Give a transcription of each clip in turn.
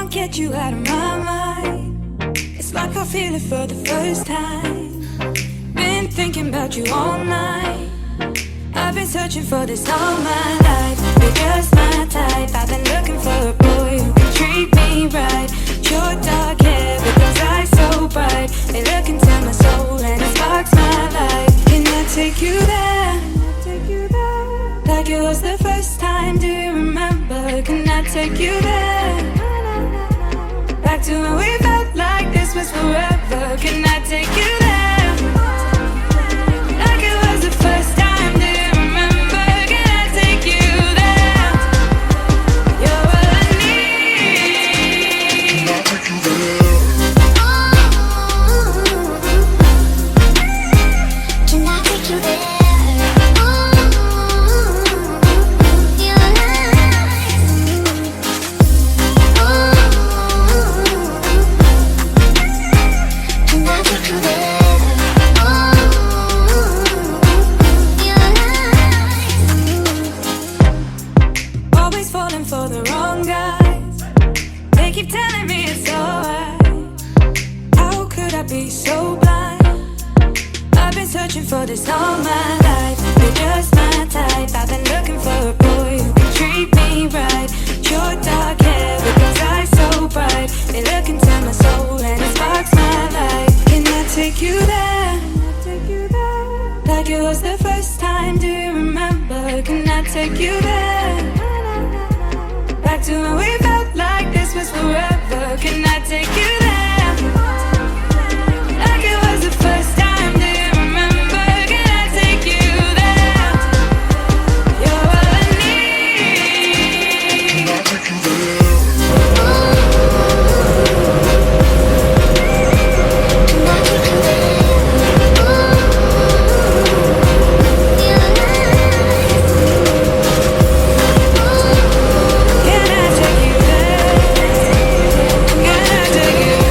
Get you out of my mind. It's like I feel it for the first time. Been thinking about you all night. I've been searching for this all my life. You're just my type. I've been looking for a boy who can treat me right. Your dark hair with those eyes so bright. They look into my soul and it sparks my life. Can I take you there? Like it was the first time, do you remember? Can I take you there? Back to when we felt like this was forever. Can I take you there? Like it was the first time, do you remember? Can I take you there? You're all I need. Can I take you there? Can I take you there? For the wrong guys, they keep telling me it's alright. How could I be so blind? I've been searching for this all my life. You're just my type. I've been looking for a boy who can treat me right. Your dark hair with those eyes so bright. They look into my soul and it sparks my life. Can I take you there? Like it was the first time, do you remember? Can I take you there? Back to when we felt like this was forever. Can I take you there? Like it was the first time, do you remember? Can I take you there? You're all I need. Can I take you there? Can I take you there? Can I take you there?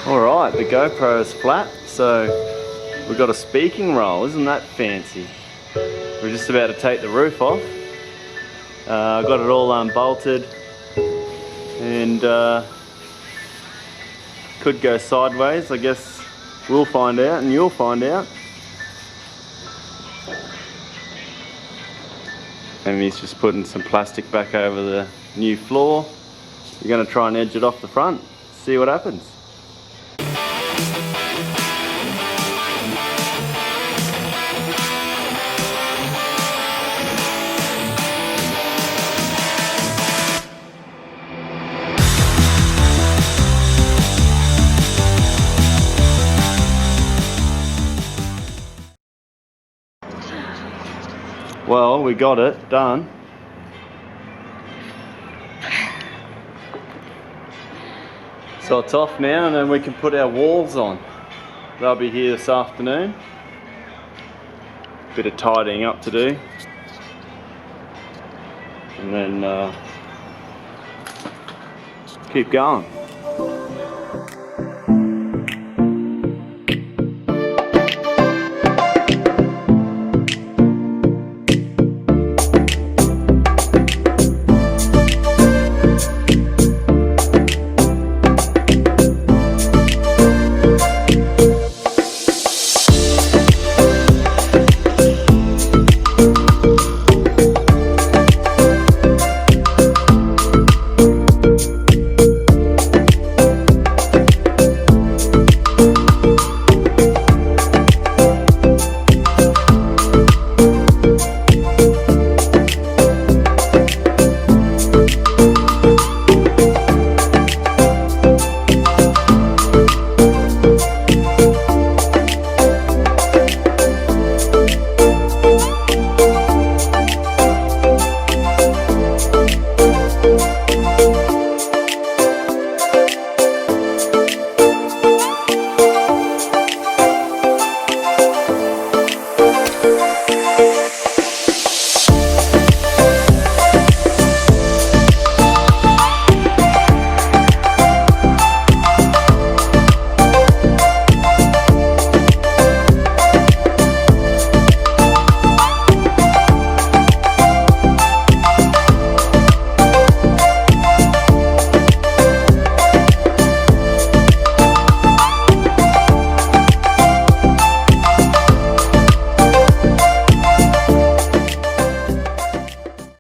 Alright, the GoPro is flat, so we've got a speaking roll. Isn't that fancy? We're just about to take the roof off. I got it all unbolted and could go sideways. I guess we'll find out and you'll find out. And he's just putting some plastic back over the new floor. We're going to try and edge it off the front, see what happens. Well, we got it done. So it's off now and then we can put our walls on. They'll be here this afternoon. Bit of tidying up to do. And then keep going.